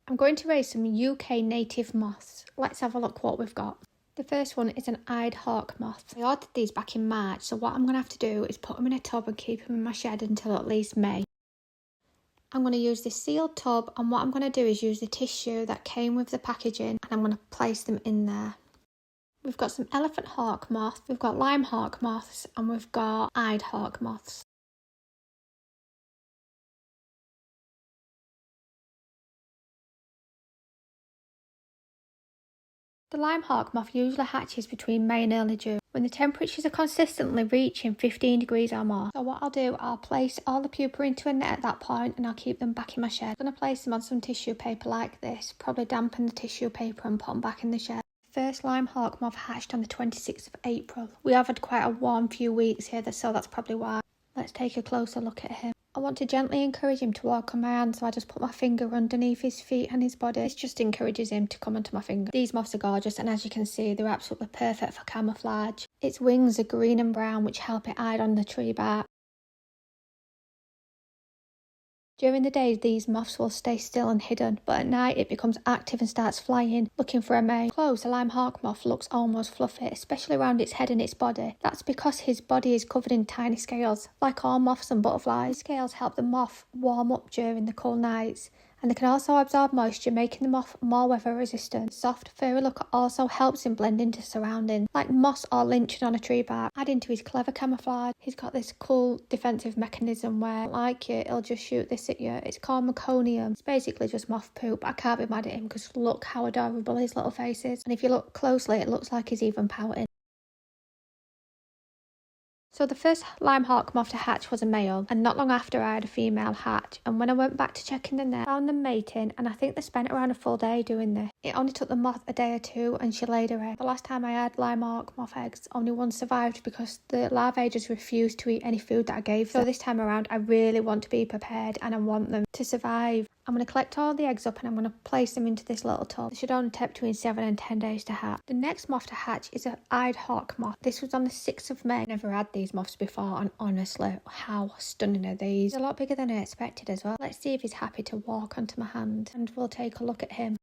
I'm going to raise some UK native moths. Let's have a look what we've got. The first one is an eyed hawk moth. I ordered these back in March, so what I'm going to have to do is put them in a tub and keep them in my shed until at least May. I'm going to use this sealed tub, and what I'm going to do is use the tissue that came with the packaging, and I'm going to place them in there. We've got some elephant hawk moths, we've got lime hawk moths, and we've got eyed hawk moths. The lime hawk moth usually hatches between May and early June, when the temperatures are consistently reaching 15 degrees or more. So what I'll do, I'll place all the pupa into a net at that point, and I'll keep them back in my shed. I'm going to place them on some tissue paper like this, probably dampen the tissue paper and put them back in the shed. First lime hawk moth hatched on the 26th of April. We have had quite a warm few weeks here, so that's probably why. Let's take a closer look at him. I want to gently encourage him to walk on my hand, so I just put my finger underneath his feet and his body. This just encourages him to come onto my finger. These moths are gorgeous, and as you can see, they're absolutely perfect for camouflage. Its wings are green and brown, which help it hide on the tree bark. During the day, these moths will stay still and hidden, but at night it becomes active and starts flying, looking for a mate. Close, the lime hawk moth looks almost fluffy, especially around its head and its body. That's because his body is covered in tiny scales, like all moths and butterflies. These scales help the moth warm up during the cold nights, and they can also absorb moisture, making the moth more weather resistant. Soft, furry look also helps him blend into surroundings, like moss or lynching on a tree bark, adding to his clever camouflage. He's got this cool defensive mechanism where, like you, he'll just shoot this at you. It's called meconium. It's basically just moth poop. I can't be mad at him because look how adorable his little face is. And if you look closely, it looks like he's even pouting. So the first lime hawk moth to hatch was a male, and not long after I had a female hatch, and when I went back to check in the net, I found them mating, and I think they spent around a full day doing this. It only took the moth a day or two and she laid her egg. The last time I had lime hawk moth eggs, only one survived because the larvae just refused to eat any food that I gave them. So this time around I really want to be prepared and I want them to survive. I'm going to collect all the eggs up and I'm going to place them into this little tub. They should only take between 7 and 10 days to hatch. The next moth to hatch is an eyed hawk moth. This was on the 6th of May. Never had these moths before, and honestly, how stunning are these? They're a lot bigger than I expected as well. Let's see if he's happy to walk onto my hand, and we'll take a look at him.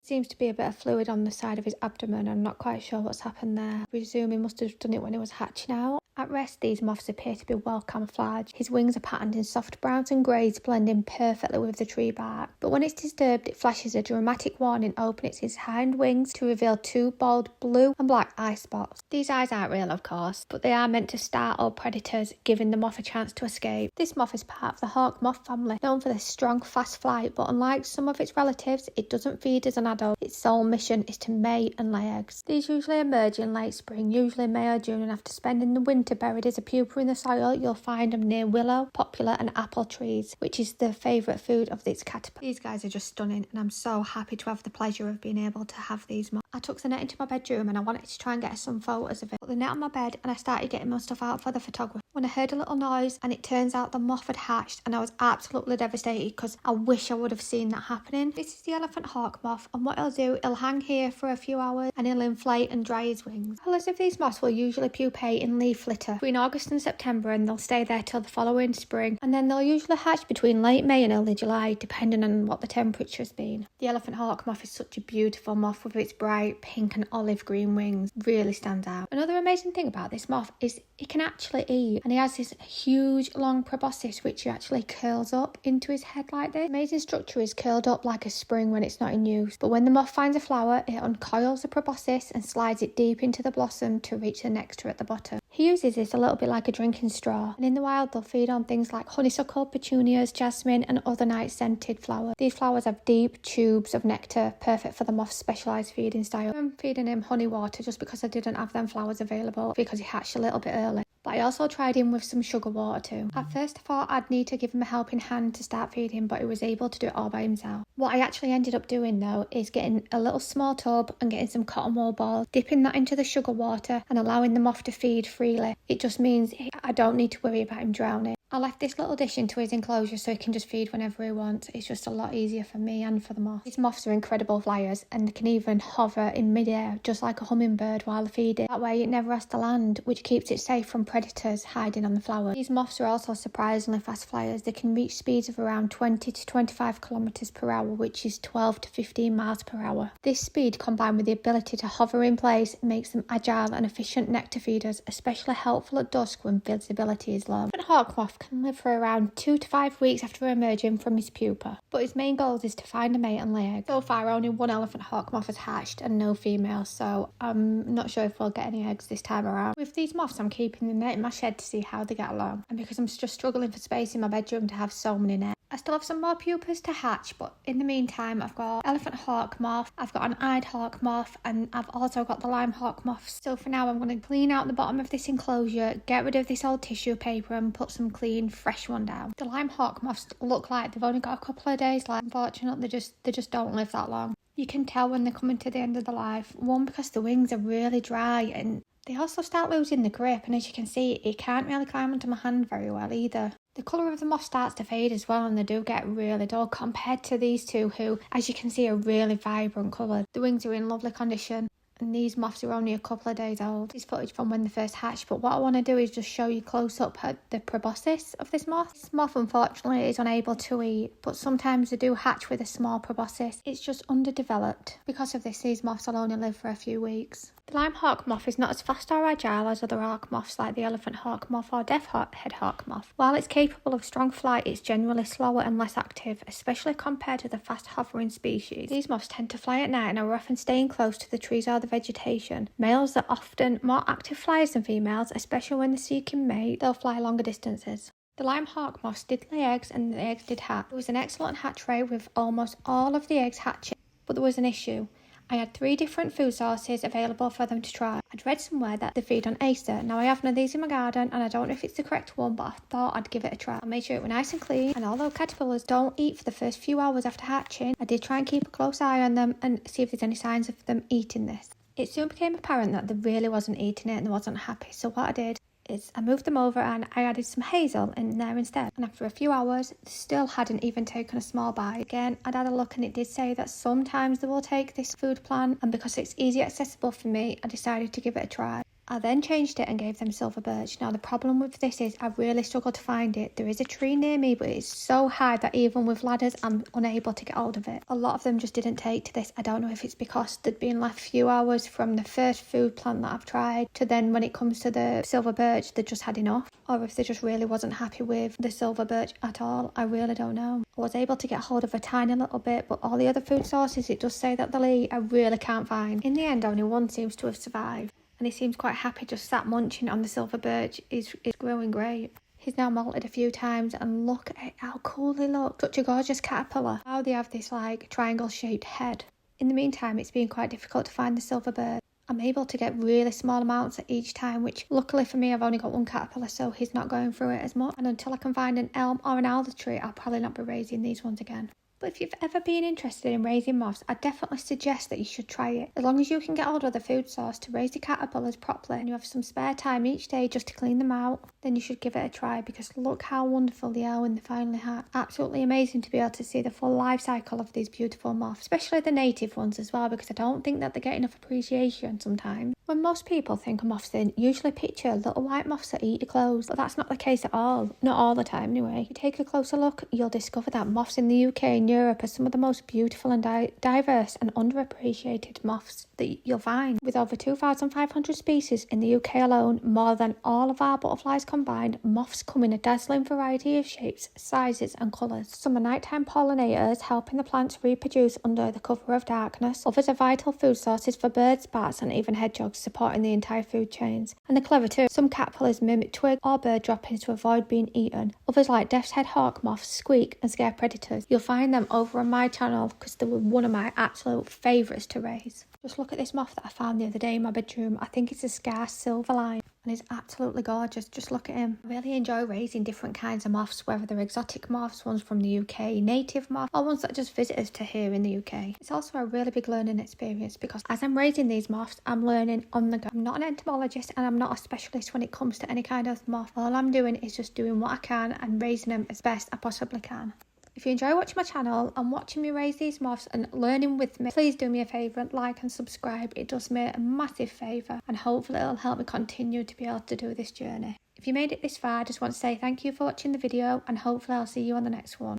Seems to be a bit of fluid on the side of his abdomen. I'm not quite sure what's happened there. I presume he must have done it when he was hatching out. At rest, these moths appear to be well camouflaged. His wings are patterned in soft browns and greys, blending perfectly with the tree bark. But when it's disturbed, it flashes a dramatic warning, opening its hind wings to reveal 2 bold blue and black eye spots. These eyes aren't real, of course, but they are meant to startle predators, giving the moth a chance to escape. This moth is part of the hawk moth family, known for their strong, fast flight, but unlike some of its relatives, it doesn't feed as an adult. Its sole mission is to mate and lay eggs. These usually emerge in late spring, usually May or June, and after spending the winter buried as a pupa in the soil, you'll find them near willow, poplar and apple trees, which is the favourite food of its caterpillar. These guys are just stunning, and I'm so happy to have the pleasure of being able to have these moths. I took the net into my bedroom and I wanted to try and get some photos of it. Put the net on my bed and I started getting my stuff out for the photography, when I heard a little noise, and it turns out the moth had hatched, and I was absolutely devastated because I wish I would have seen that happening. This is the elephant hawk moth, and what he'll do, he'll hang here for a few hours and he'll inflate and dry his wings. Colours of these moths will usually pupate in leaf litter between August and September, and they'll stay there till the following spring, and then they'll usually hatch between late May and early July, depending on what the temperature's been. The elephant hawk moth is such a beautiful moth with its bright pink and olive green wings. Really stands out. Another amazing thing about this moth is he can actually eat, and he has this huge long proboscis which actually curls up into his head like this. The amazing structure is curled up like a spring when it's not in use, but when the moth finds a flower, it uncoils the proboscis and slides it deep into the blossom to reach the nectar at the bottom. He uses this a little bit like a drinking straw, and in the wild they'll feed on things like honeysuckle, petunias, jasmine and other nice scented flowers. These flowers have deep tubes of nectar, perfect for the moth's specialised feeding style. I'm feeding him honey water just because I didn't have them flowers available because he hatched a little bit early. But I also tried him with some sugar water too. At first I thought I'd need to give him a helping hand to start feeding, but he was able to do it all by himself. What I actually ended up doing though is getting a little small tub and getting some cotton wool balls, dipping that into the sugar water and allowing the moth to feed freely. It just means I don't need to worry about him drowning. I left this little dish into his enclosure so he can just feed whenever he wants. It's just a lot easier for me and for the moths. These moths are incredible flyers and they can even hover in midair just like a hummingbird while they're feeding. That way it never has to land, which keeps it safe from predators hiding on the flowers. These moths are also surprisingly fast flyers. They can reach speeds of around 20 to 25 kilometers per hour, which is 12 to 15 miles per hour. This speed combined with the ability to hover in place makes them agile and efficient nectar feeders, especially helpful at dusk when visibility is low. An hawk moth can live for around 2 to 5 weeks after emerging from his pupa, but his main goal is to find a mate and lay eggs. So far only one elephant hawk moth has hatched and no females, so I'm not sure if we'll get any eggs this time around. With these moths I'm keeping the net in my shed to see how they get along, and because I'm just struggling for space in my bedroom to have so many nets. I still have some more pupas to hatch, but in the meantime I've got elephant hawk moth, I've got an eyed hawk moth, and I've also got the lime hawk moths. So for now I'm going to clean out the bottom of this enclosure, get rid of this old tissue paper and put some clean fresh one down. The lime hawk moths look like they've only got a couple of days left. Unfortunately they just don't live that long. You can tell when they're coming to the end of their life, one because the wings are really dry, and they also start losing the grip, and as you can see it can't really climb onto my hand very well either. The colour of the moth starts to fade as well, and they do get really dull compared to these two who, as you can see, are really vibrant coloured. The wings are in lovely condition, and these moths are only a couple of days old. This is footage from when they first hatched, but what I want to do is just show you close up at the proboscis of this moth. This moth unfortunately is unable to eat, but sometimes they do hatch with a small proboscis. It's just underdeveloped. Because of this, these moths will only live for a few weeks. The lime hawk moth is not as fast or agile as other hawk moths like the elephant hawk moth or death-head hawk moth. While it's capable of strong flight, it's generally slower and less active, especially compared to the fast hovering species. These moths tend to fly at night and are often staying close to the trees or the vegetation. Males are often more active flyers than females, especially when they're seeking mate. They'll fly longer distances. The lime hawk moths did lay eggs and the eggs did hatch. It was an excellent hatch rate with almost all of the eggs hatching, but there was an issue. I had 3 different food sources available for them to try. I'd read somewhere that they feed on acer. Now I have none of these in my garden and I don't know if it's the correct one, but I thought I'd give it a try. I made sure it was nice and clean, and although caterpillars don't eat for the first few hours after hatching, I did try and keep a close eye on them and see if there's any signs of them eating this. It soon became apparent that they really wasn't eating it and they wasn't happy, so what I did is I moved them over and I added some hazel in there instead. And after a few hours, they still hadn't even taken a small bite. Again, I'd had a look and it did say that sometimes they will take this food plant, and because it's easy accessible for me, I decided to give it a try. I then changed it and gave them silver birch. Now the problem with this is I really struggled to find it. There is a tree near me, but it's so high that even with ladders I'm unable to get hold of it. A lot of them just didn't take to this. I don't know if it's because they'd been left a few hours from the first food plant that I've tried to then when it comes to the silver birch they just had enough, or if they just really wasn't happy with the silver birch at all. I really don't know. I was able to get hold of a tiny little bit, but all the other food sources it does say that they'll eat I really can't find. In the end only one seems to have survived, and he seems quite happy just sat munching on the silver birch. Is growing great. He's now molted a few times and look at how cool they look. Such a gorgeous caterpillar. How they have this like triangle shaped head. In the meantime it's been quite difficult to find the silver bird. I'm able to get really small amounts at each time, which luckily for me I've only got one caterpillar so he's not going through it as much, and until I can find an elm or an alder tree I'll probably not be raising these ones again. But if you've ever been interested in raising moths, I definitely suggest that you should try it. As long as you can get hold of the food source to raise the caterpillars properly and you have some spare time each day just to clean them out, then you should give it a try, because look how wonderful they are when they finally hatch. Absolutely amazing to be able to see the full life cycle of these beautiful moths, especially the native ones as well, because I don't think that they get enough appreciation sometimes. When most people think of moths, they usually picture little white moths that eat your clothes, but that's not the case at all. Not all the time anyway. If you take a closer look, you'll discover that moths in the UK and Europe are some of the most beautiful and diverse and underappreciated moths that you'll find. With over 2,500 species in the UK alone, more than all of our butterflies combined, moths come in a dazzling variety of shapes, sizes and colours. Some are nighttime pollinators, helping the plants reproduce under the cover of darkness. Others are vital food sources for birds, bats and even hedgehogs, supporting the entire food chains. And they're clever too. Some caterpillars mimic twig or bird droppings to avoid being eaten. Others, like death's head hawk moths, squeak and scare predators. You'll find them over on my channel because they were one of my absolute favourites to raise. Just look at this moth that I found the other day in my bedroom. I think it's a scarce silver line. and he's absolutely gorgeous. Just look at him. I really enjoy raising different kinds of moths, whether they're exotic moths, ones from the UK, native moths, or ones that are just visitors to here in the UK. It's also a really big learning experience because as I'm raising these moths, I'm learning on the go. I'm not an entomologist and I'm not a specialist when it comes to any kind of moth. All I'm doing is just doing what I can and raising them as best I possibly can. If you enjoy watching my channel and watching me raise these moths and learning with me, please do me a favour and like and subscribe. It does me a massive favour and hopefully it'll help me continue to be able to do this journey. If you made it this far, I just want to say thank you for watching the video and hopefully I'll see you on the next one.